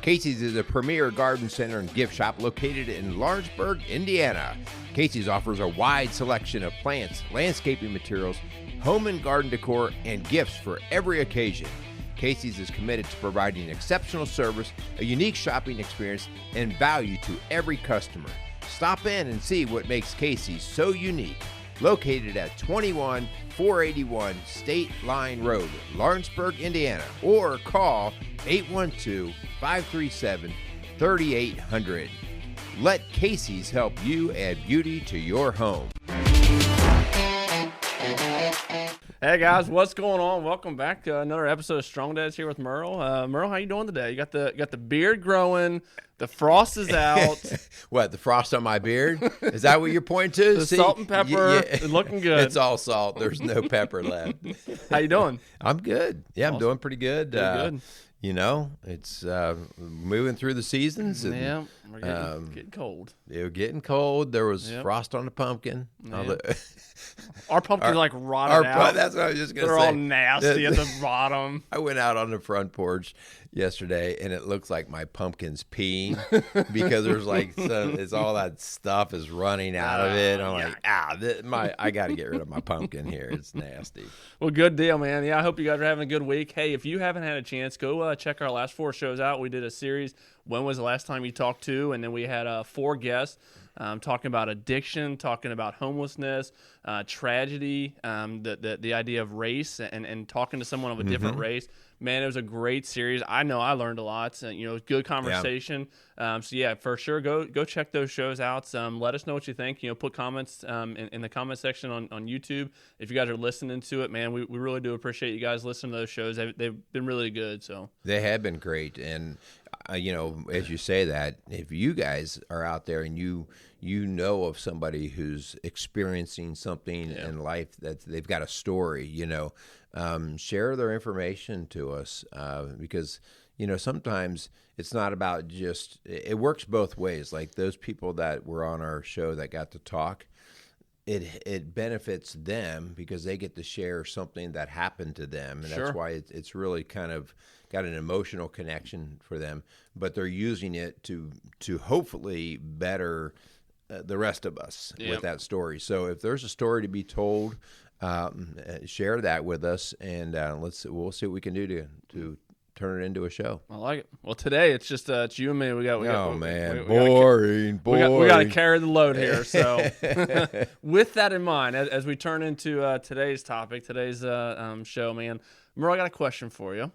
Casey's is a premier garden center and gift shop located in Lawrenceburg, Indiana. Casey's offers a wide selection of plants, landscaping materials, home and garden decor, and gifts for every occasion. Casey's is committed to providing exceptional service, a unique shopping experience, and value to every customer. Stop in and see what makes Casey's so unique. Located at 21481 State Line Road, Lawrenceburg, Indiana, or call 812-537-3800. Let Casey's help you add beauty to your home. Hey guys, what's going on? Welcome back to another episode of Strong Dads here with Merle. Merle, how you doing today? You got the beard growing, the frost is out. What, the frost on my beard? Is that what you're pointing to? The salt and pepper is looking good. It's all salt. There's no pepper left. How you doing? I'm good. Yeah, awesome. I'm doing pretty good. Good. You know, it's moving through the seasons. And, yeah, we're getting cold. They were getting cold. There was frost on the pumpkin. Yeah. Our pumpkins like rotted out. That's what I was just going to say. They're all nasty at the bottom. I went out on the front porch yesterday, and it looks like my pumpkin's peeing because there's like it's all that stuff is running out of it. I'm like, I got to get rid of my pumpkin here. It's nasty. Well, good deal, man. Yeah, I hope you guys are having a good week. Hey, if you haven't had a chance, go check our last 4 shows out. We did a series, When Was the Last Time You Talked To? And then we had 4 guests talking about addiction, talking about homelessness, tragedy, the idea of race, and talking to someone of a different race. Man, it was a great series. I know I learned a lot. Good conversation. Yeah. So yeah, for sure, go check those shows out. Let us know what you think. Put comments in the comment section on YouTube. If you guys are listening to it, man, we really do appreciate you guys listening to those shows. They've been really good. So they have been great, and as you say that, if you guys are out there and you know of somebody who's experiencing something in life that they've got a story, share their information to us because sometimes it's not about just it works both ways. Like those people that were on our show that got to talk, it benefits them because they get to share something that happened to them, and that's why it's really kind of got an emotional connection for them. But they're using it to hopefully better the rest of us with that story. So if there's a story to be told, share that with us, and we'll see what we can do to turn it into a show. I like it. Well, today it's just it's you and me. We got boring. We got to carry the load here. So, with that in mind, as we turn into today's topic, today's show, man, Merle, I got a question for you.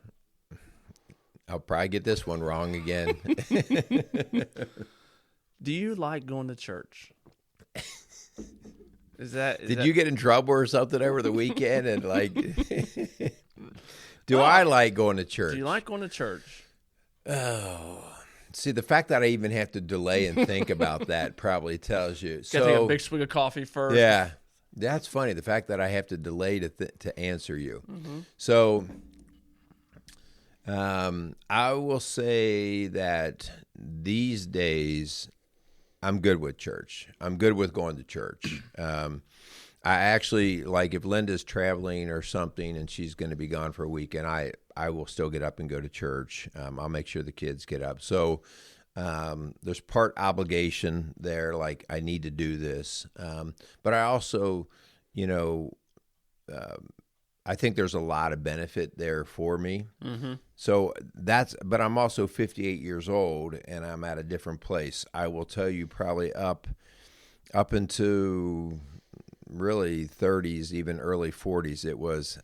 I'll probably get this one wrong again. Do you like going to church? Did you get in trouble or something over the weekend? And I like going to church? Do you like going to church? Oh, see, the fact that I even have to delay and think about that probably tells you. Got to take a big swig of coffee first. Yeah, that's funny. The fact that I have to delay to answer you. Mm-hmm. So, I will say that these days, I'm good with church. I'm good with going to church. I actually, like if Linda's traveling or something and she's going to be gone for a weekend, I will still get up and go to church. I'll make sure the kids get up. So there's part obligation there, like I need to do this. But I also, I think there's a lot of benefit there for me. Mm-hmm. So but I'm also 58 years old and I'm at a different place. I will tell you probably up into really 30s, even early 40s, it was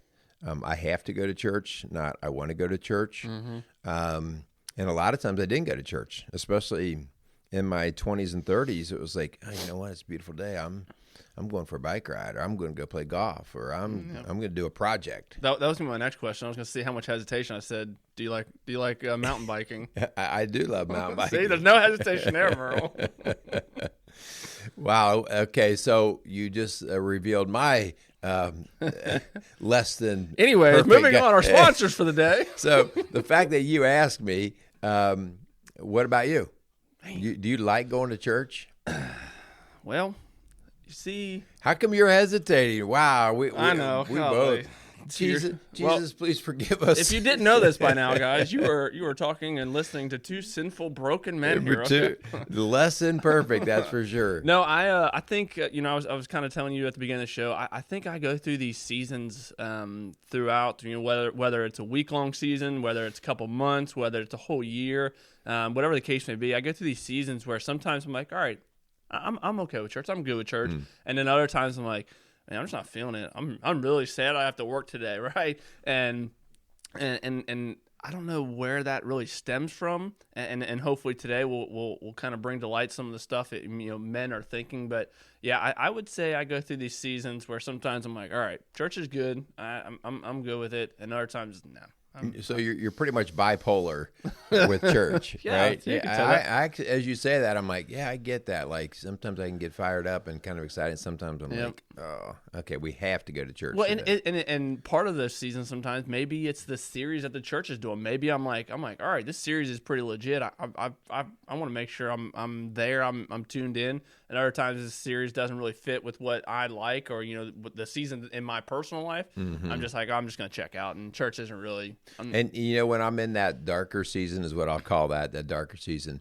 I have to go to church, not I want to go to church. Mm-hmm. And a lot of times I didn't go to church, especially in my 20s and 30s. It was like, oh, you know what, it's a beautiful day. I'm going for a bike ride, or I'm going to go play golf, or I'm going to do a project. That was my next question. I was going to see how much hesitation. I said, do you like mountain biking? I do love mountain biking. See, there's no hesitation there, Merle. Wow. Okay, so you just revealed my less than. Anyway, moving on. Our sponsors for the day. So the fact that you asked me, what about you? Do you like going to church? Well, you see, how come you're hesitating? Wow, I know. We both. Jesus, please forgive us. If you didn't know this by now, guys, you were talking and listening to two sinful, broken men here. Okay? Less than perfect, that's for sure. No, I think I was kind of telling you at the beginning of the show. I think I go through these seasons throughout. Whether it's a week-long season, whether it's a couple months, whether it's a whole year, whatever the case may be. I go through these seasons where sometimes I'm like, all right, I'm okay with church. I'm good with church, and then other times I'm like, man, I'm just not feeling it. I'm really sad I have to work today, right? And I don't know where that really stems from. And hopefully today we'll kind of bring to light some of the stuff that men are thinking. But yeah, I would say I go through these seasons where sometimes I'm like, all right, church is good. I'm good with it, and other times no. So you're pretty much bipolar with church, right? Yeah, I as you say that, I'm like, yeah, I get that. Like sometimes I can get fired up and kind of excited. Sometimes I'm like, oh, okay, we have to go to church. Well, and part of the season sometimes maybe it's the series that the church is doing. Maybe I'm like, all right, this series is pretty legit. I want to make sure I'm there. I'm tuned in. And other times this series doesn't really fit with what I like, or the season in my personal life. I'm just like, I'm just going to check out, and church isn't really. And when I'm in that darker season, is what I'll call that darker season,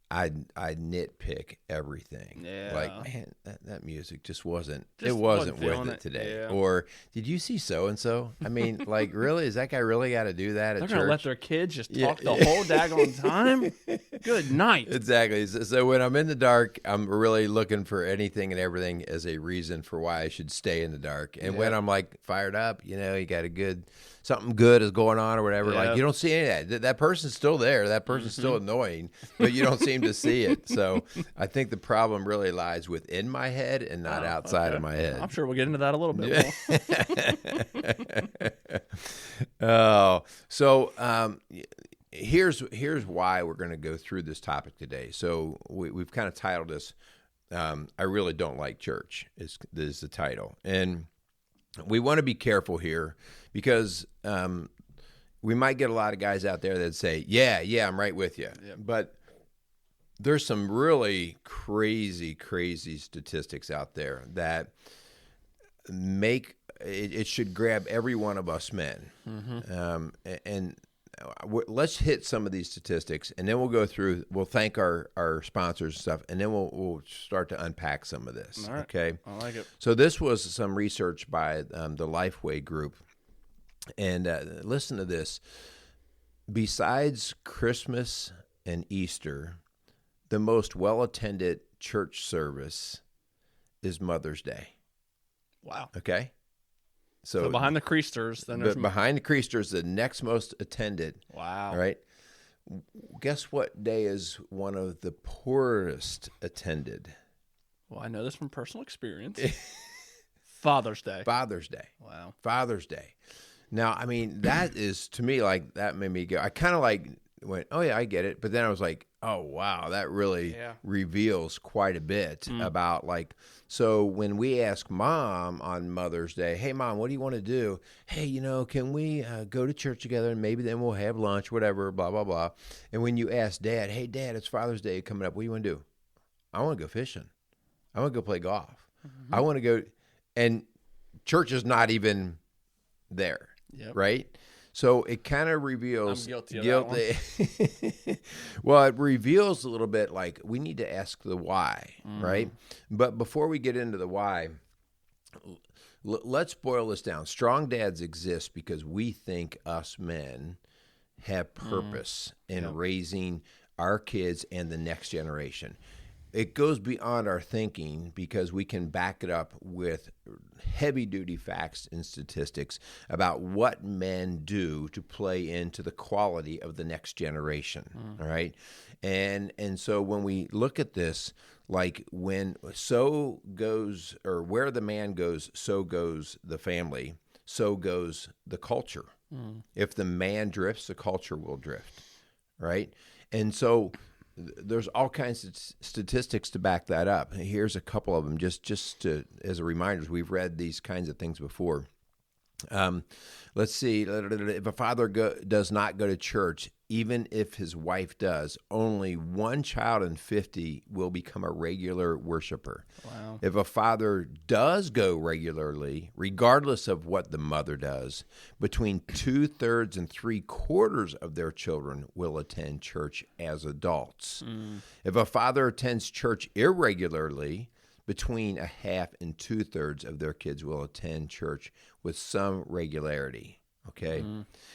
I nitpick everything. Yeah. Like, man, that music just wasn't worth it today. Yeah. Or did you see so and so? I mean, like, really, is that guy really got to do that at church? They're gonna let their kids just talk the whole daggone time. Good night. Exactly. So when I'm in the dark, I'm really looking for anything and everything as a reason for why I should stay in the dark. And when I'm like fired up, you got something good is going on or whatever. Like you don't see any of that. That person's still there. That person's still annoying, but you don't seem to see it. So I think the problem really lies within my head and not outside of my head. I'm sure we'll get into that a little bit more. So here's why we're going to go through this topic today. So we've kind of titled this, I Really Don't Like Church is the title. And we want to be careful here because we might get a lot of guys out there that say, yeah, I'm right with you. Yep. But there's some really crazy statistics out there that make it should grab every one of us men. And let's hit some of these statistics, and then we'll go through. We'll thank our sponsors and stuff, and then we'll start to unpack some of this. All right. Okay, I like it. So this was some research by the Lifeway Group, and listen to this. Besides Christmas and Easter, the most well-attended church service is Mother's Day. Wow. Okay. So behind the Creasters, behind the Creasters, the next most attended. Wow. All right. Guess what day is one of the poorest attended? Well, I know this from personal experience. Father's Day. Father's Day. Wow. Father's Day. Now, I mean, that is, to me, like, that made me go, I kind of like went, oh yeah, I get it. But then I was like, oh wow, that really reveals quite a bit about like, so when we ask Mom on Mother's Day, hey Mom, what do you want to do? Hey, can we go to church together and maybe then we'll have lunch, whatever, blah, blah, blah. And when you ask Dad, hey Dad, it's Father's Day coming up. What do you want to do? I want to go fishing. I want to go play golf. I want to go, and church is not even there, right? So it kind of reveals I'm guilty of that one. Well, it reveals a little bit like we need to ask the why, right? But before we get into the why, let's boil this down. Strong dads exist because we think us men have purpose in raising our kids and the next generation. It goes beyond our thinking because we can back it up with heavy-duty facts and statistics about what men do to play into the quality of the next generation, all right? And so when we look at this, like when so goes, or where the man goes, so goes the family, so goes the culture. If the man drifts, the culture will drift, right? And so there's all kinds of statistics to back that up. Here's a couple of them, just as a reminder. We've read these kinds of things before. Let's see. If a father does not go to church, even if his wife does, only one child in 50 will become a regular worshiper. Wow. If a father does go regularly, regardless of what the mother does, between 2/3 and 3/4 of their children will attend church as adults. If a father attends church irregularly, between 1/2 and 2/3 of their kids will attend church with some regularity. Okay.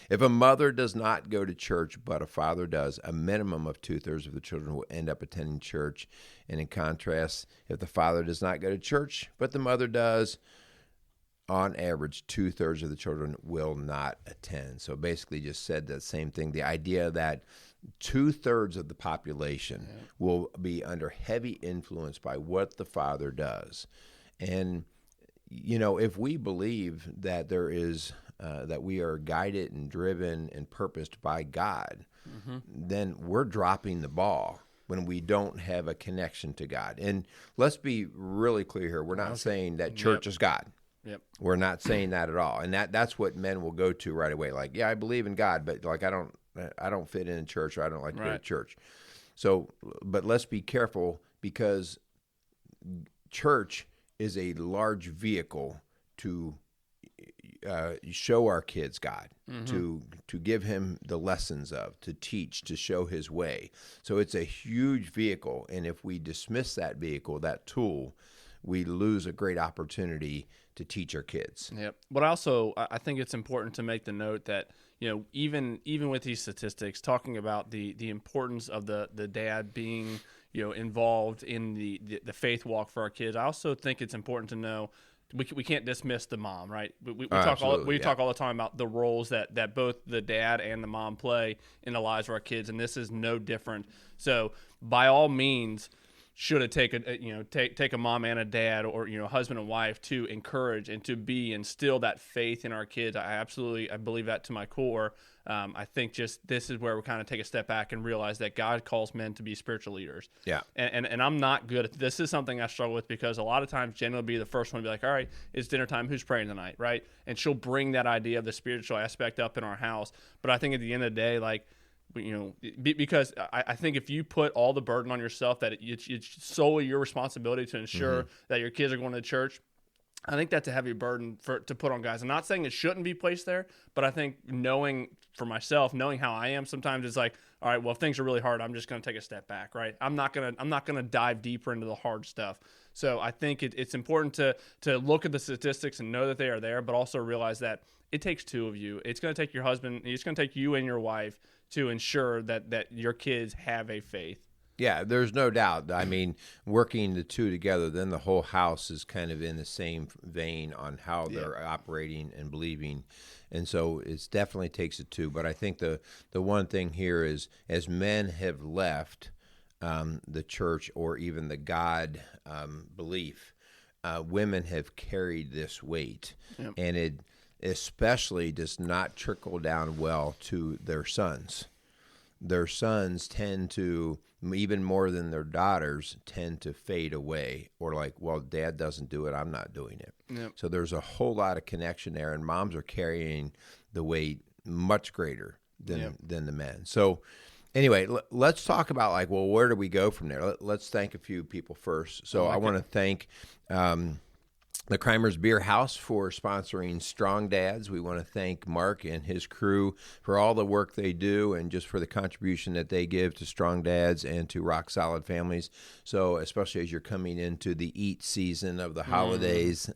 If a mother does not go to church, but a father does, a minimum of 2/3 of the children will end up attending church. And in contrast, if the father does not go to church, but the mother does, on average, 2/3 of the children will not attend. So basically just said that same thing. The idea that 2/3 of the population will be under heavy influence by what the father does. And, if we believe that there is, that we are guided and driven and purposed by God, then we're dropping the ball when we don't have a connection to God. And let's be really clear here. We're not saying that church is God. Yep. We're not saying that at all. And that's what men will go to right away. Like, yeah, I believe in God, but like I don't fit in church, or I don't like to go to church. So, but let's be careful, because church is a large vehicle to show our kids God, to give him the lessons of, to teach, to show his way. So it's a huge vehicle, and if we dismiss that vehicle, that tool, we lose a great opportunity to teach our kids. Yep. But also, I think it's important to make the note that, even with these statistics, talking about the importance of the dad being, involved in the faith walk for our kids, I also think it's important to know we can't dismiss the mom, right? We talk all the time about the roles that both the dad and the mom play in the lives of our kids, and this is no different. So by all means, should it take a mom and a dad, or husband and wife, to encourage and to instill that faith in our kids? I believe that to my core. I think just this is where we kind of take a step back and realize that God calls men to be spiritual leaders. Yeah. And I'm not good at this. Is something I struggle with, because a lot of times Jen will be the first one to be like, all right, it's dinner time. Who's praying tonight? Right. And she'll bring that idea of the spiritual aspect up in our house. But I think at the end of the day, like, because I think if you put all the burden on yourself, that it's solely your responsibility to ensure that your kids are going to church, I think that's a heavy burden to put on guys. I'm not saying it shouldn't be placed there, but I think knowing how I am sometimes, it's like, all right, well, if things are really hard, I'm just going to take a step back, right? I'm not going to dive deeper into the hard stuff. So I think it's important to look at the statistics and know that they are there, but also realize that it takes two of you. It's going to take your husband. It's going to take you and your wife to ensure that your kids have a faith. Yeah, there's no doubt. I mean, working the two together, then the whole house is kind of in the same vein on how they're operating and believing. And so it definitely takes a two. But I think the one thing here is, as men have left the church, or even the God belief, women have carried this weight. Yep. And it especially does not trickle down well to their sons. Their sons tend to, even more than their daughters, tend to fade away, or like, well, dad doesn't do it, I'm not doing it. Yep. So there's a whole lot of connection there, and moms are carrying the weight much greater than the men. So anyway, let's talk about, like, well, where do we go from there? Let's thank a few people first. So I want to thank the Kreimer's Beer House for sponsoring Strong Dads. We want to thank Mark and his crew for all the work they do, and just for the contribution that they give to Strong Dads and to Rock Solid Families. So especially as you're coming into the eat season of the holidays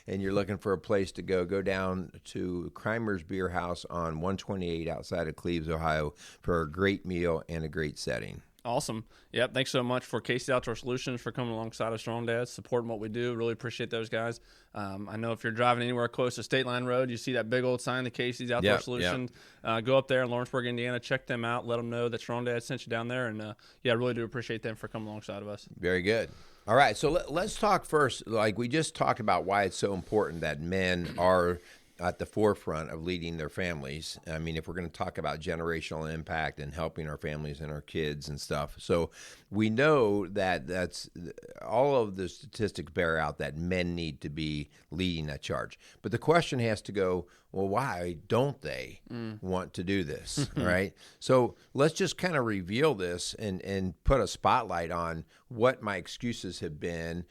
and you're looking for a place to go down to Kreimer's Beer House on 128 outside of Cleves, Ohio, for a great meal and a great setting. Awesome. Yep. Thanks so much for Casey Outdoor Solutions for coming alongside of Strong Dads, supporting what we do. Really appreciate those guys. I know if you're driving anywhere close to State Line Road, you see that big old sign, the Casey's Outdoor Solutions. Go up there in Lawrenceburg, Indiana, check them out. Let them know that Strong Dads sent you down there. And, I really do appreciate them for coming alongside of us. Very good. All right. So let's talk first. Like, we just talked about why it's so important that men are at the forefront of leading their families. I mean, if we're going to talk about generational impact and helping our families and our kids and stuff. So we know that that's all of the statistics bear out that men need to be leading that charge. But the question has to go, well, why don't they want to do this, right? So let's just kind of reveal this and put a spotlight on what my excuses have been,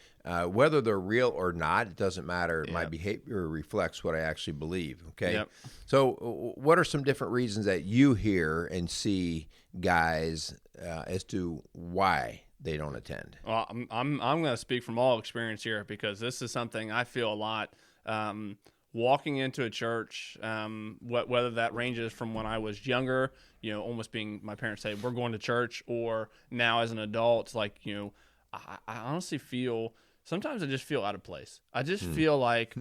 whether they're real or not. It doesn't matter. Yep. My behavior reflects what I actually believe, okay? Yep. So what are some different reasons that you hear and see guys as to why they don't attend? Well, I'm going to speak from all experience here because this is something I feel a lot. Walking into a church, whether that ranges from when I was younger, almost being my parents say, we're going to church, or now as an adult, like, I honestly feel, sometimes I just feel out of place. I just feel like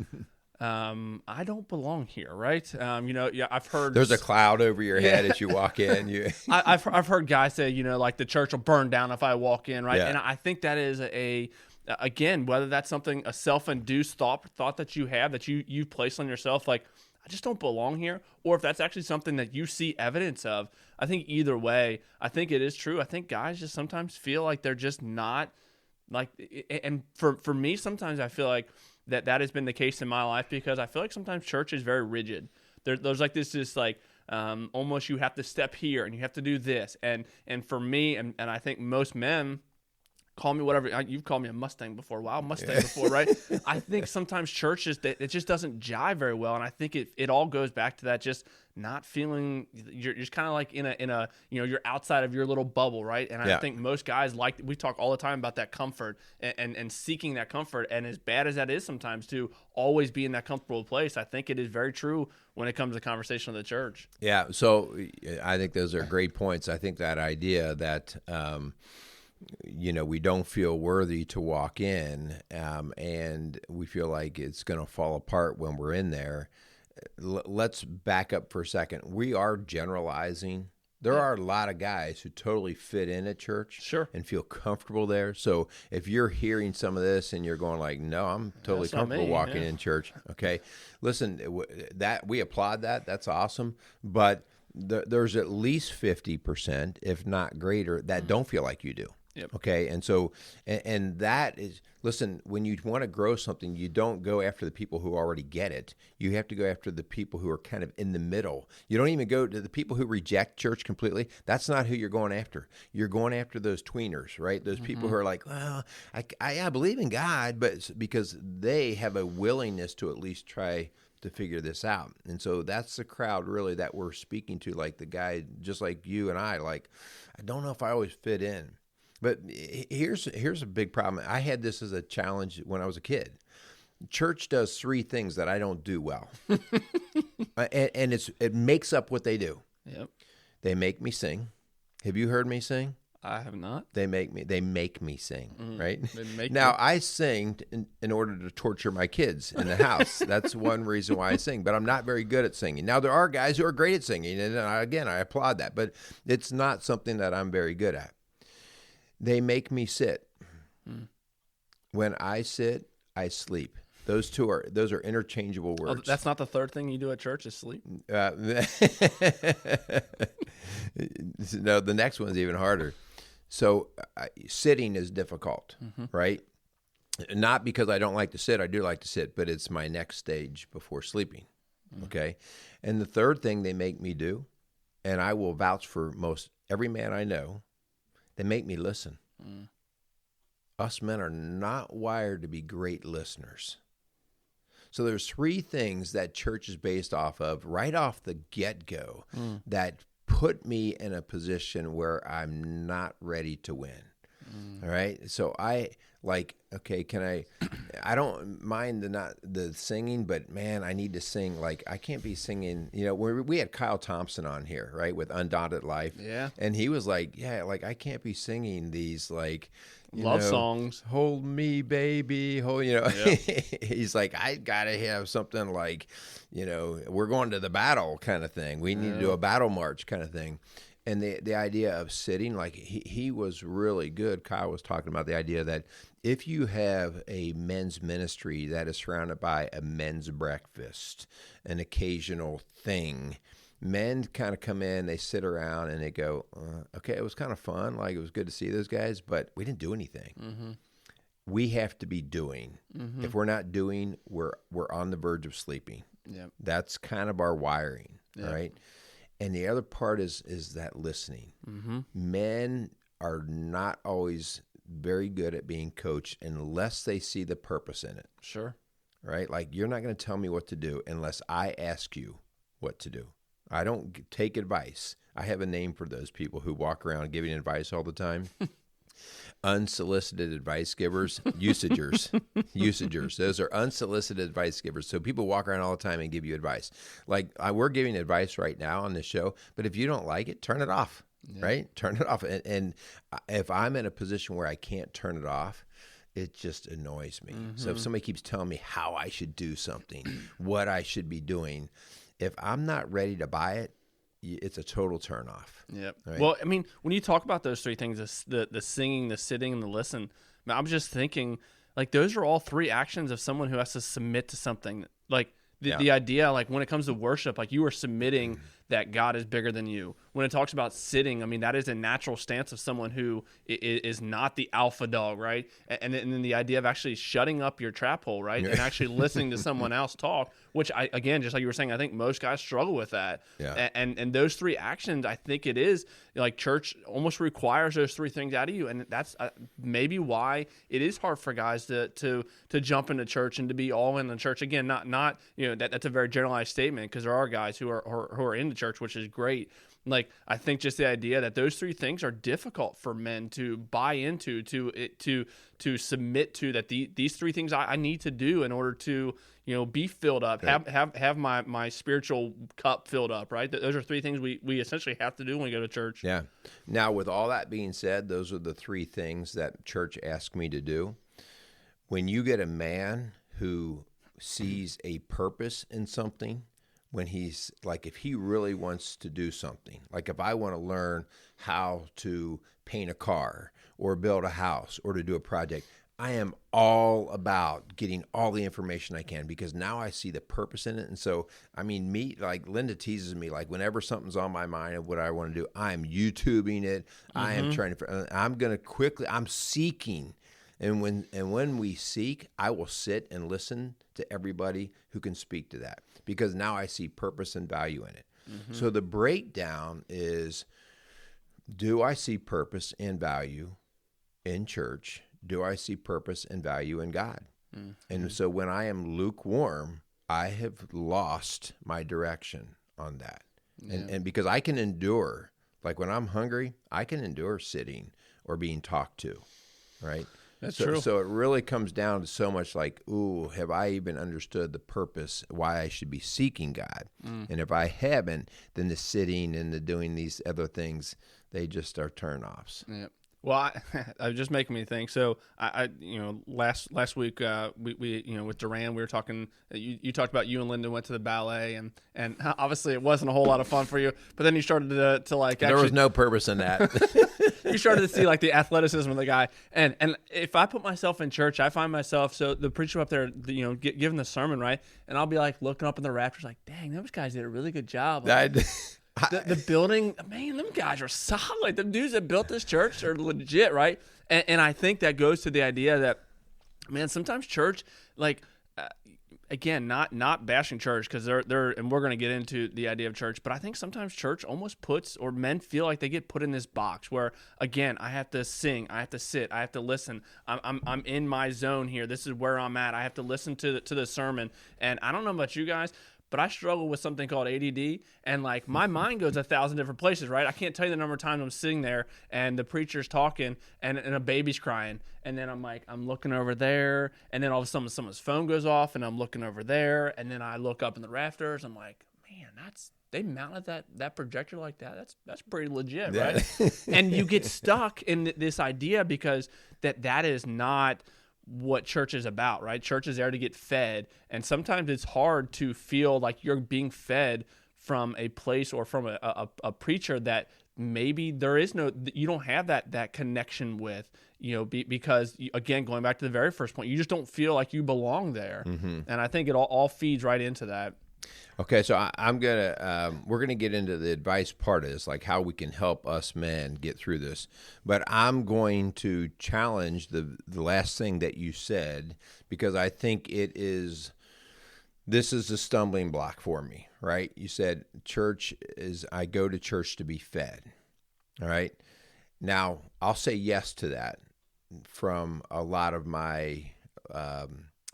I don't belong here, right? I've heard there's a cloud over your head as you walk in. I've heard guys say, like the church will burn down if I walk in, right? Yeah. And I think that is again, whether that's a self-induced thought that you have, that you place on yourself, like, I just don't belong here, or if that's actually something that you see evidence of. I think either way, I think it is true. I think guys just sometimes feel like they're just not like, and for me, sometimes I feel like that has been the case in my life, because I feel like sometimes church is very rigid. There's like this like, almost you have to step here and you have to do this. And for me, and I think most men, call me whatever. You've called me a Mustang before. Wow, Mustang before, right? I think sometimes church it just doesn't jive very well, and I think it all goes back to that, just not feeling, you're just kind of like in a you're outside of your little bubble, right? And I think most guys, like, we talk all the time about that comfort and seeking that comfort, and as bad as that is sometimes to always be in that comfortable place, I think it is very true when it comes to conversation of the church. Yeah, so I think those are great points. I think that idea that we don't feel worthy to walk in, and we feel like it's going to fall apart when we're in there. Let's back up for a second. We are generalizing. There are a lot of guys who totally fit in at church, sure, and feel comfortable there. So if you're hearing some of this and you're going like, no, I'm totally comfortable walking in church. Okay. Listen, that we applaud that. That's awesome. But there's at least 50%, if not greater, that don't feel like you do. Yep. Okay. And so, and that is, listen, when you want to grow something, you don't go after the people who already get it. You have to go after the people who are kind of in the middle. You don't even go to the people who reject church completely. That's not who you're going after. You're going after those tweeners, right? Those people who are like, well, I believe in God, but because they have a willingness to at least try to figure this out. And so that's the crowd really that we're speaking to, like the guy, just like you and I, like, I don't know if I always fit in. But here's a big problem. I had this as a challenge when I was a kid. Church does three things that I don't do well, and it makes up what they do. Yep. They make me sing. Have you heard me sing? I have not. They make me sing, right? Now, I sing in order to torture my kids in the house. That's one reason why I sing, but I'm not very good at singing. Now, there are guys who are great at singing, and again, I applaud that, but it's not something that I'm very good at. They make me sit. When I sit, I sleep. Those are interchangeable words. Oh, that's not the third thing you do at church is sleep? No, the next one's even harder. So sitting is difficult, right? Not because I don't like to sit. I do like to sit, but it's my next stage before sleeping, okay? And the third thing they make me do, and I will vouch for most every man I know, they make me listen. Us men are not wired to be great listeners. So there's three things that church is based off of right off the get-go that put me in a position where I'm not ready to win. All right. So I don't mind the singing, but man, I need to sing. Like, I can't be singing, we had Kyle Thompson on here, right, with Undaunted Life. Yeah. And he was like, I can't be singing these, like, love songs. Hold me, baby. Yep. He's like, I got to have something like, we're going to the battle kind of thing. We need to do a battle march kind of thing. And the idea of sitting, like he was really good. Kyle was talking about the idea that if you have a men's ministry that is surrounded by a men's breakfast, an occasional thing, men kind of come in, they sit around and they go, okay, it was kind of fun. Like, it was good to see those guys, but we didn't do anything. Mm-hmm. We have to be doing. Mm-hmm. If we're not doing, we're on the verge of sleeping. Yep. That's kind of our wiring, right? And the other part is that listening. Mm-hmm. Men are not always very good at being coached unless they see the purpose in it. Sure. Right? Like, you're not going to tell me what to do unless I ask you what to do. I don't take advice. I have a name for those people who walk around giving advice all the time. Unsolicited advice givers, usagers. Those are unsolicited advice givers. So people walk around all the time and give you advice. Like, we're giving advice right now on this show, but if you don't like it, turn it off, right? Turn it off. And if I'm in a position where I can't turn it off, it just annoys me. Mm-hmm. So if somebody keeps telling me how I should do something, what I should be doing, if I'm not ready to buy it, it's a total turnoff. Yep. Right? Well, I mean, when you talk about those three things, the singing, the sitting, and the listen, I was just thinking, like, those are all three actions of someone who has to submit to something. Like, the idea, like, when it comes to worship, like, you are submitting that God is bigger than you. When it talks about sitting, I mean, that is a natural stance of someone who is not the alpha dog, right? And then the idea of actually shutting up your trap hole, right? And actually listening to someone else talk, which, again, just like you were saying, I think most guys struggle with that. Yeah. And those three actions, I think it is, like, church almost requires those three things out of you. And that's maybe why it is hard for guys to jump into church and to be all in the church. Again, not that's a very generalized statement, because there are guys who are in the church, which is great. Like, I think just the idea that those three things are difficult for men to buy into, to submit to, that these three things I need to do in order to, be filled up, right. have my spiritual cup filled up, right? Those are three things we essentially have to do when we go to church. Yeah. Now, with all that being said, those are the three things that church asked me to do. When you get a man who sees a purpose in something, when he's like, if he really wants to do something, like if I want to learn how to paint a car or build a house or to do a project, I am all about getting all the information I can, because now I see the purpose in it. And so, I mean, like Linda teases me, like, whenever something's on my mind of what I want to do, I'm YouTubing it. Mm-hmm. I am I'm seeking. And when we seek, I will sit and listen to everybody who can speak to that, because now I see purpose and value in it. Mm-hmm. So the breakdown is, do I see purpose and value in church? Do I see purpose and value in God? Mm-hmm. And so when I am lukewarm, I have lost my direction on that. Yeah. And because I can endure, like when I'm hungry, I can endure sitting or being talked to, right? That's true. So it really comes down to so much like, ooh, have I even understood the purpose, why I should be seeking God? Mm. And if I haven't, then the sitting and the doing these other things, they just are turnoffs. Yep. Well, it was just making me think. So I last week we with Duran, we were talking. You talked about you and Linda went to the ballet, and obviously it wasn't a whole lot of fun for you. But then you started to like. There was no purpose in that. You started to see like the athleticism of the guy, and if I put myself in church, I find myself, so the preacher up there, giving the sermon, right, and I'll be like looking up in the rafters, like, dang, those guys did a really good job. Like, the building, man, them guys are solid. The dudes that built this church are legit, right? And I think that goes to the idea that, man, sometimes church, like, again, not bashing church, because they're and we're going to get into the idea of church, but I think sometimes church almost puts, or men feel like they get put in this box where, again, I have to sing, I have to sit, I have to listen. I'm in my zone here. This is where I'm at. I have to listen to the sermon. And I don't know about you guys, but I struggle with something called ADD, and like my mind goes 1,000 different places, right? I can't tell you the number of times I'm sitting there and the preacher's talking and a baby's crying, and then I'm looking over there, and then all of a sudden someone's phone goes off and I'm looking over there, and then I look up in the rafters. I'm like, man, they mounted that projector like that. That's pretty legit, right? And you get stuck in this idea because that is not what church is about, right? Church is there to get fed, and sometimes it's hard to feel like you're being fed from a place or from a preacher that maybe there is you don't have that connection with, because again, going back to the very first point, you just don't feel like you belong there. And I think it all feeds right into that. Okay, so we're gonna get into the advice part of this, like how we can help us men get through this. But I'm going to challenge the last thing that you said, because I think this is a stumbling block for me, right? You said I go to church to be fed, all right? Now, I'll say yes to that from a lot of my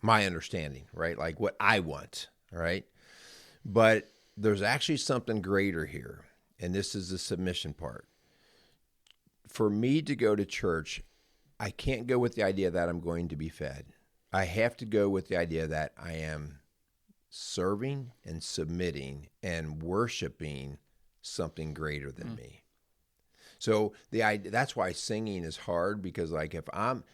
understanding, right? Like what I want, right? But there's actually something greater here, and this is the submission part. For me to go to church, I can't go with the idea that I'm going to be fed. I have to go with the idea that I am serving and submitting and worshiping something greater than me. So that's why singing is hard, because like if I'm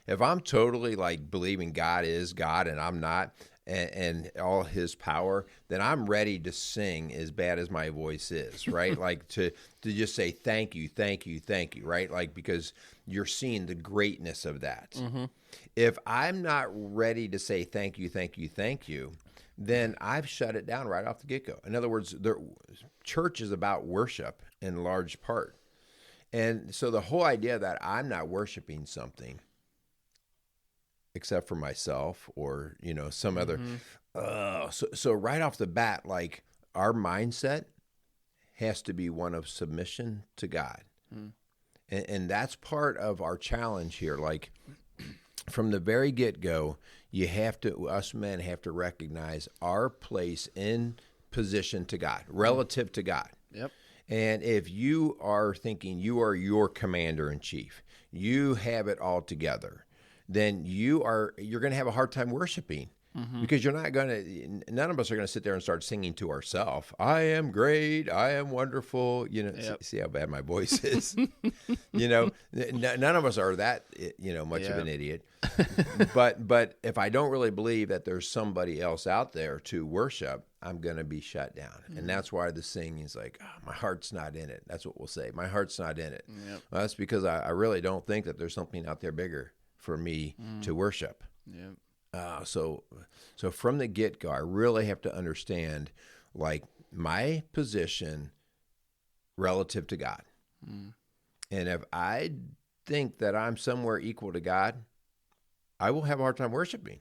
totally like believing God is God and I'm not, and all his power, then I'm ready to sing as bad as my voice is, right? Like to just say thank you, thank you, thank you, right? Like, because you're seeing the greatness of that. If I'm not ready to say thank you, thank you, thank you, then I've shut it down right off the get-go. In other words, church is about worship in large part. And so the whole idea that I'm not worshiping something except for myself or, some other, so right off the bat, like our mindset has to be one of submission to God. And that's part of our challenge here. Like from the very get-go, us men have to recognize our place in position to God, relative to God. Yep. And if you are thinking you are your commander in chief, you have it all together, then you're going to have a hard time worshiping, because none of us are going to sit there and start singing to ourselves. I am great. I am wonderful. Yep. See how bad my voice is. None of us are that, much of an idiot. But if I don't really believe that there's somebody else out there to worship, I'm going to be shut down. And that's why the singing is like, my heart's not in it. That's what we'll say. My heart's not in it. Yep. Well, that's because I really don't think that there's something out there bigger for me to worship. So from the get-go, I really have to understand like my position relative to God. And if I think that I'm somewhere equal to God, I will have a hard time worshiping.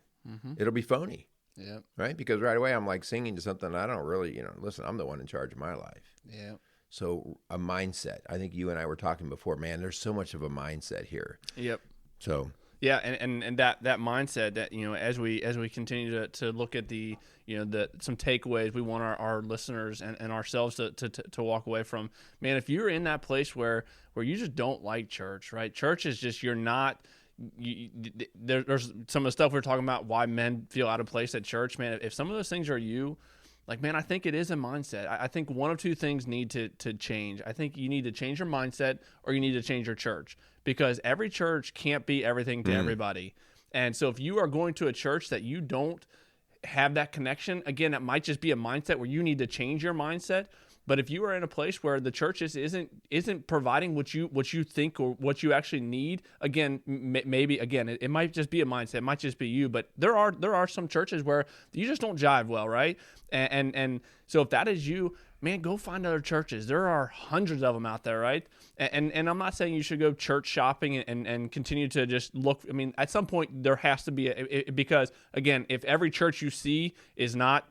It'll be phony. Right? Because right away I'm like singing to something I don't really, listen, I'm the one in charge of my life. So a mindset. I think you and I were talking before, man, there's so much of a mindset here. So yeah, and that mindset that, as we continue to look at the some takeaways we want our listeners and ourselves to walk away from, man, if you're in that place where you just don't like church, right? Church is just, you're not. There's some of the stuff we're talking about why men feel out of place at church, man. If some of those things are you, like, man, I think it is a mindset. I think one of two things need to change. I think you need to change your mindset, or you need to change your church, because every church can't be everything to everybody. And so if you are going to a church that you don't have that connection, again, that might just be a mindset where you need to change your mindset. But if you are in a place where the church isn't providing what you think or what you actually need, again, maybe again it might just be a mindset, it might just be you. But there are some churches where you just don't jive well, right? And so if that is you, man, go find other churches. There are hundreds of them out there, right? And I'm not saying you should go church shopping and continue to just look. I mean, at some point there has to be because again, if every church you see is not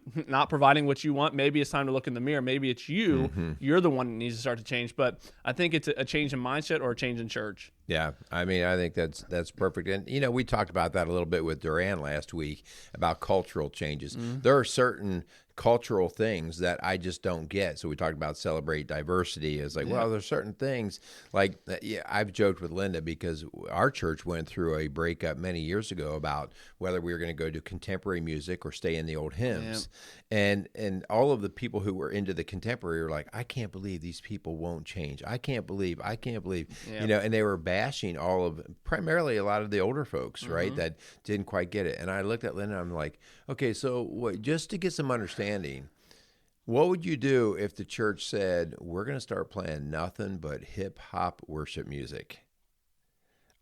providing what you want, maybe it's time to look in the mirror. Maybe it's you. You're the one that needs to start to change. But I think it's a change in mindset or a change in church. Yeah, I mean, I think that's perfect. And, we talked about that a little bit with Duran last week about cultural changes. There are certain cultural things that I just don't get. So we talked about celebrate diversity. It's like, well, there's certain things like, I've joked with Linda because our church went through a breakup many years ago about whether we were going to go to contemporary music or stay in the old hymns. And all of the people who were into the contemporary were like, I can't believe these people won't change. I can't believe, and they were bashing primarily a lot of the older folks, right, that didn't quite get it. And I looked at Linda and I'm like, okay, so just to get some understanding, What would you do if the church said, we're going to start playing nothing but hip hop worship music?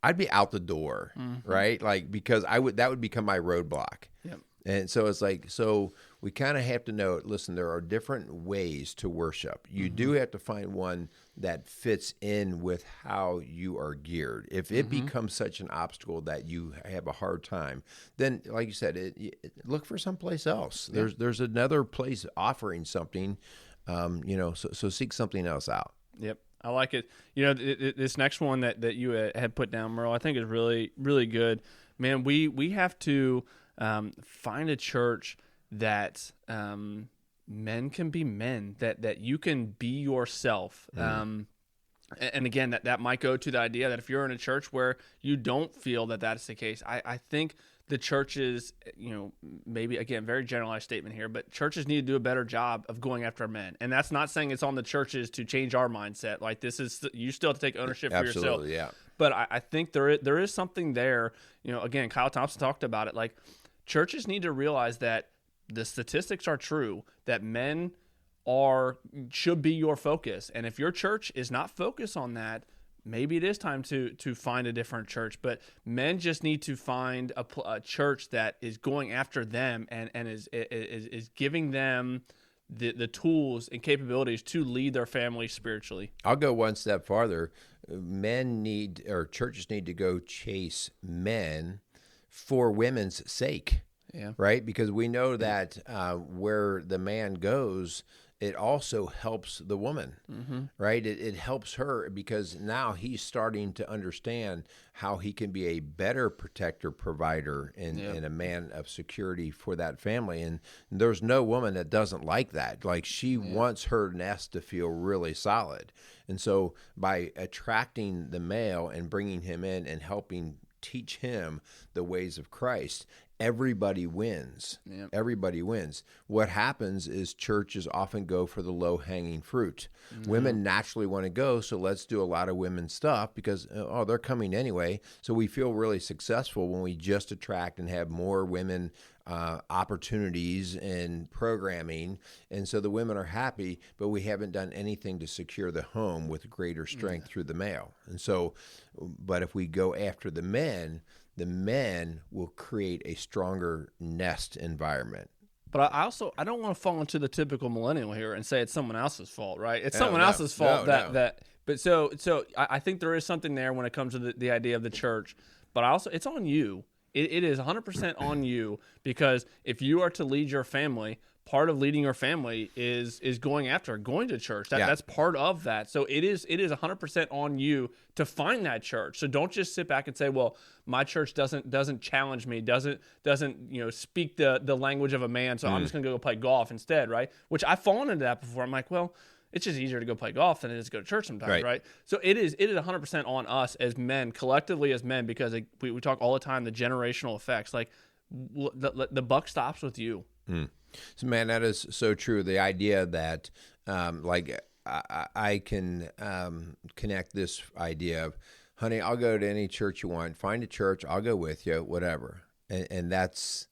I'd be out the door, right? Like, because that would become my roadblock. Yep. And so it's like, so we kind of have to know, listen, there are different ways to worship. You do have to find one that fits in with how you are geared. If it becomes such an obstacle that you have a hard time, then, like you said, look for someplace else. Yeah. There's another place offering something, so seek something else out. Yep. I like it. This next one that you had put down, Merle, I think is really, really good. Man, we have to find a church that men can be men, that you can be yourself. And again, that might go to the idea that if you're in a church where you don't feel that that's the case, I think the churches, maybe, again, very generalized statement here, but churches need to do a better job of going after men. And that's not saying it's on the churches to change our mindset. Like, you still have to take ownership for yourself. Absolutely, yeah. But I think there is something there. Again, Kyle Thompson talked about it. Like, churches need to realize that the statistics are true, that men should be your focus. And if your church is not focused on that, maybe it is time to find a different church. But men just need to find a church that is going after them and is giving them the tools and capabilities to lead their family spiritually. I'll go one step farther. Churches need to go chase men for women's sake. Yeah. Right? Because we know that where the man goes, it also helps the woman, right? It helps her because now he's starting to understand how he can be a better protector, provider, and a man of security for that family. And there's no woman that doesn't like that. Like, she wants her nest to feel really solid. And so by attracting the male and bringing him in and helping teach him the ways of Christ, everybody wins. Yep. Everybody wins. What happens is churches often go for the low-hanging fruit. Women naturally want to go, so let's do a lot of women's stuff because, they're coming anyway. So we feel really successful when we just attract and have more women opportunities and programming. And so the women are happy, but we haven't done anything to secure the home with greater strength through the male. And so, but if we go after the men will create a stronger nest environment. But I don't want to fall into the typical millennial here and say it's someone else's fault, right? It's someone else's fault that. But so I think there is something there when it comes to the idea of the church. But it's on you. It is 100% on you, because if you are to lead your family, part of leading your family is going to church. That's part of that. So it is 100% on you to find that church. So don't just sit back and say, well, my church doesn't challenge me, doesn't speak the language of a man, so I'm just going to go play golf instead, right? Which I've fallen into that before. I'm like, well, it's just easier to go play golf than it is to go to church sometimes, right? So it is 100% on us as men, collectively as men, because we talk all the time, the generational effects. Like, the buck stops with you. So, man, that is so true. The idea that, I can connect this idea of, honey, I'll go to any church you want. Find a church, I'll go with you, whatever. And that's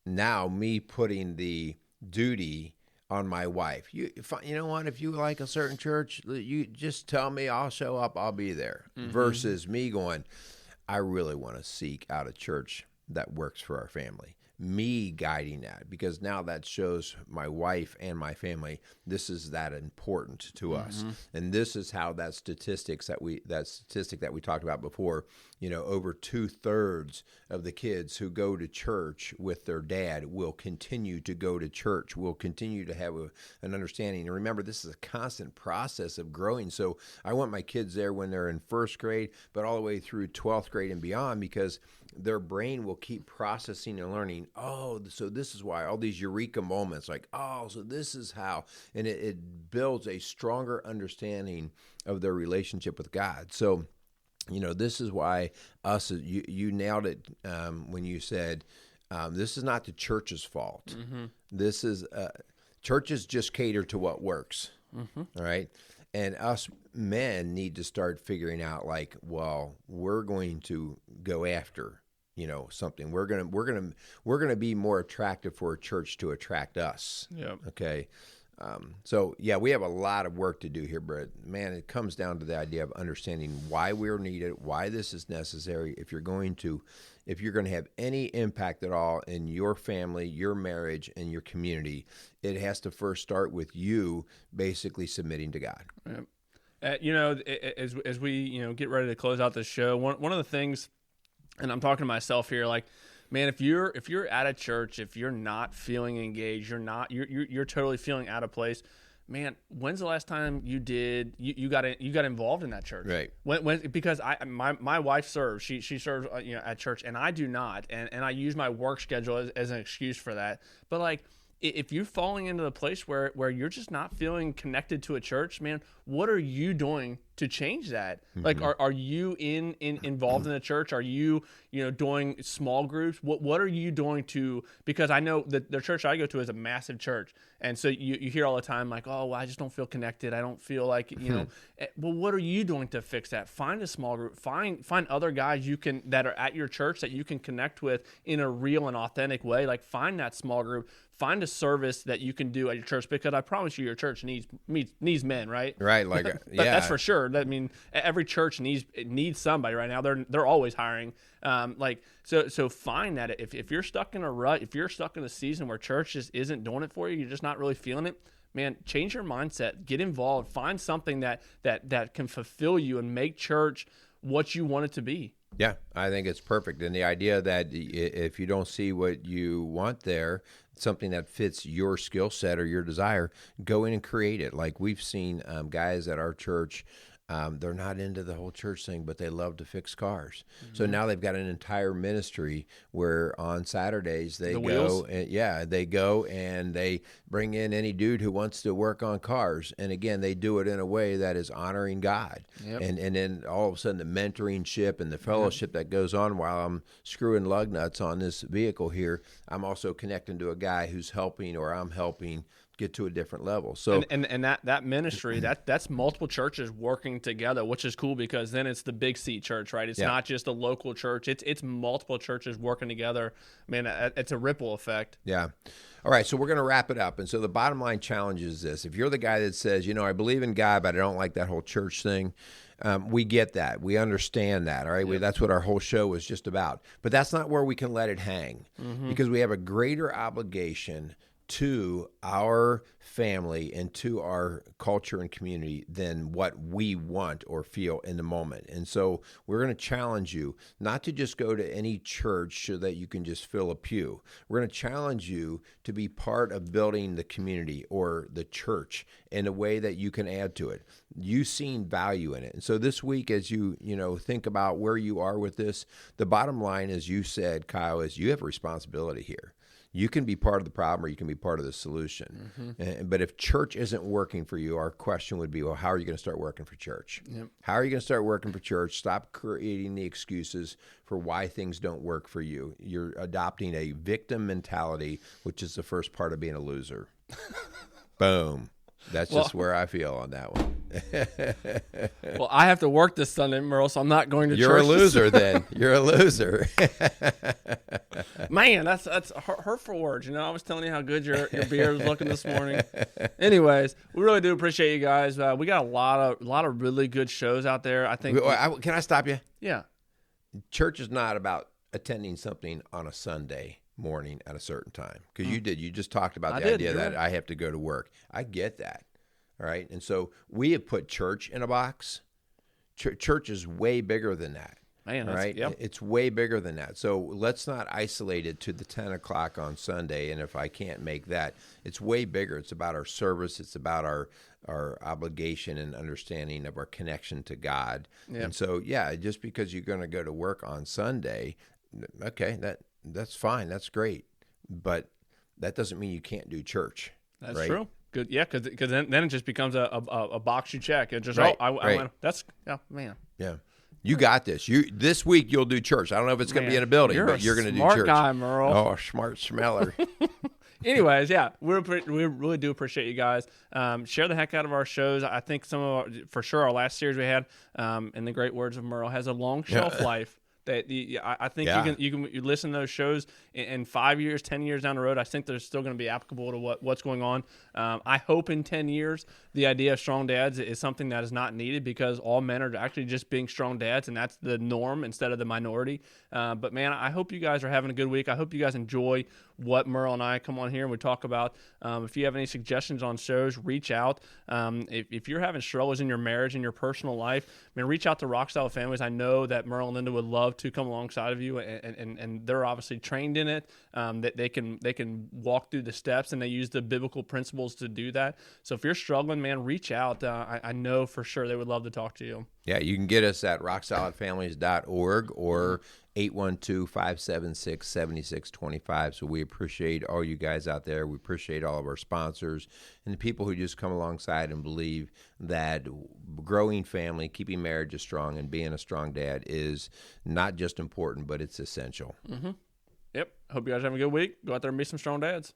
now me putting the duty on my wife. You know what? If you like a certain church, you just tell me, I'll show up, I'll be there. Versus me going, I really want to seek out a church that works for our family. Me guiding that, because now that shows my wife and my family this is that important to us, and this is how that statistic that we talked about before. Over 2/3 of the kids who go to church with their dad will continue to go to church. Will continue to have an understanding. And remember, this is a constant process of growing. So I want my kids there when they're in first grade, but all the way through 12th grade and beyond, because their brain will keep processing and learning. Oh, so this is why, all these eureka moments, like, oh, so this is how, and it builds a stronger understanding of their relationship with God. So, this is why you nailed it when you said, this is not the church's fault. This is, churches just cater to what works, all right? And us men need to start figuring out, like, well, we're going to go after something. We're gonna be more attractive for a church to attract us. Yeah. Okay. So, yeah, we have a lot of work to do here, but, man, it comes down to the idea of understanding why we're needed, why this is necessary. If you're going to have any impact at all in your family, your marriage, and your community, it has to first start with you basically submitting to God. As we get ready to close out this show, one of the things, and I'm talking to myself here, like, man, if you're at a church, if you're not feeling engaged, you're totally feeling out of place, man, when's the last time you got involved in that church? Right. Because my wife serves, she serves at church, and I do not, and I use my work schedule as an excuse for that. But like, if you're falling into the place where you're just not feeling connected to a church, man, what are you doing to change that? Mm-hmm. Like, are you involved in the church? Are you doing small groups? What are you doing to? Because I know that the church I go to is a massive church, and so you hear all the time like, oh, well, I just don't feel connected. I don't feel like Well, what are you doing to fix that? Find a small group. Find other guys that are at your church that you can connect with in a real and authentic way. Like, find that small group. Find a service that you can do at your church, because I promise you, your church needs men, right? Right, like yeah, that's for sure. I mean, every church needs somebody right now. They're always hiring. So find that if you're stuck in a rut, if you're stuck in a season where church just isn't doing it for you, you're just not really feeling it. Man, change your mindset. Get involved. Find something that can fulfill you and make church what you want it to be. Yeah, I think it's perfect. And the idea that if you don't see what you want there, something that fits your skill set or your desire, go in and create it. Like, we've seen guys at our church, they're not into the whole church thing, but they love to fix cars. Mm-hmm. So now they've got an entire ministry where on Saturdays they go and they bring in any dude who wants to work on cars. And again, they do it in a way that is honoring God. Yep. And then all of a sudden the mentoringship and the fellowship that goes on while I'm screwing lug nuts on this vehicle here, I'm also connecting to a guy who's helping, or I'm helping get to a different level. So and that ministry, that's multiple churches working together, which is cool, because then it's the big C church, right? It's not just a local church. It's multiple churches working together. Man, it's a ripple effect. Yeah. All right, so we're going to wrap it up. And so the bottom line challenge is this. If you're the guy that says, I believe in God, but I don't like that whole church thing, we get that. We understand that, all right? Yep. That's what our whole show was just about. But that's not where we can let it hang, because we have a greater obligation to our family and to our culture and community than what we want or feel in the moment. And so we're going to challenge you not to just go to any church so that you can just fill a pew. We're going to challenge you to be part of building the community or the church in a way that you can add to it. You've seen value in it. And so this week, as you think about where you are with this, the bottom line, as you said, Kyle, is you have a responsibility here. You can be part of the problem, or you can be part of the solution. Mm-hmm. But if church isn't working for you, our question would be, well, how are you going to start working for church? Yep. How are you going to start working for church? Stop creating the excuses for why things don't work for you. You're adopting a victim mentality, which is the first part of being a loser. Boom. That's just where I feel on that one. Well, I have to work this Sunday, Merle, so I'm not going to church. You're a loser then. You're a loser. Man, that's hurtful words. I was telling you how good your beer was looking this morning. Anyways, we really do appreciate you guys. We got a lot of really good shows out there. I think. Can I stop you? Yeah. Church is not about attending something on a Sunday morning at a certain time, because you just talked about the idea that I have to go to work. I get that. All right. And so we have put church in a box. Church is way bigger than that. Man, right? Yep. It's way bigger than that. So let's not isolate it to the 10 o'clock on Sunday. And if I can't make that, it's way bigger. It's about our service. It's about our obligation and understanding of our connection to God. Yep. And so, just because you're going to go to work on Sunday, okay, that's fine. That's great. But that doesn't mean you can't do church. That's right? true. Good. Yeah, because then it just becomes a box you check. It just, right. I went, man. Yeah. You got this. This week you'll do church. I don't know if it's going to be in a building, but you're going to do church. Smart guy, Merle. Oh, smart smeller. Anyways, we really do appreciate you guys. Share the heck out of our shows. I think for sure our last series we had, in the great words of Merle, has a long shelf life. I think Yeah. you can listen to those shows in 5 years, 10 years down the road. I think they're still going to be applicable to what's going on. I hope in 10 years the idea of strong dads is something that is not needed, because all men are actually just being strong dads, and that's the norm instead of the minority. But man, I hope you guys are having a good week. I hope you guys enjoy what Merle and I come on here and we talk about. If you have any suggestions on shows, reach out. If you're having struggles in your marriage and your personal life, man, reach out to Rock Solid Families. I know that Merle and Linda would love to come alongside of you, and they're obviously trained in it. That they can walk through the steps, and they use the biblical principles to do that. So if you're struggling, man, reach out. I know for sure they would love to talk to you. Yeah, you can get us at rocksolidfamilies.org or 812-576-7625. So we appreciate all you guys out there. We appreciate all of our sponsors and the people who just come alongside and believe that growing family, keeping marriages strong, and being a strong dad is not just important, but it's essential. Mm-hmm. Yep. Hope you guys have a good week. Go out there and be some strong dads.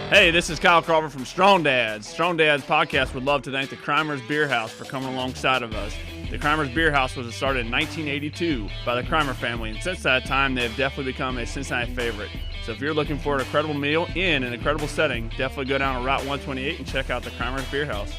Hey, this is Kyle Crawford from Strong Dads. Strong Dads Podcast would love to thank the Crimers Beer House for coming alongside of us. The Crimers Beer House was started in 1982 by the Crimer family, and since that time, they have definitely become a Cincinnati favorite. So if you're looking for an incredible meal in an incredible setting, definitely go down to Route 128 and check out the Crimers Beer House.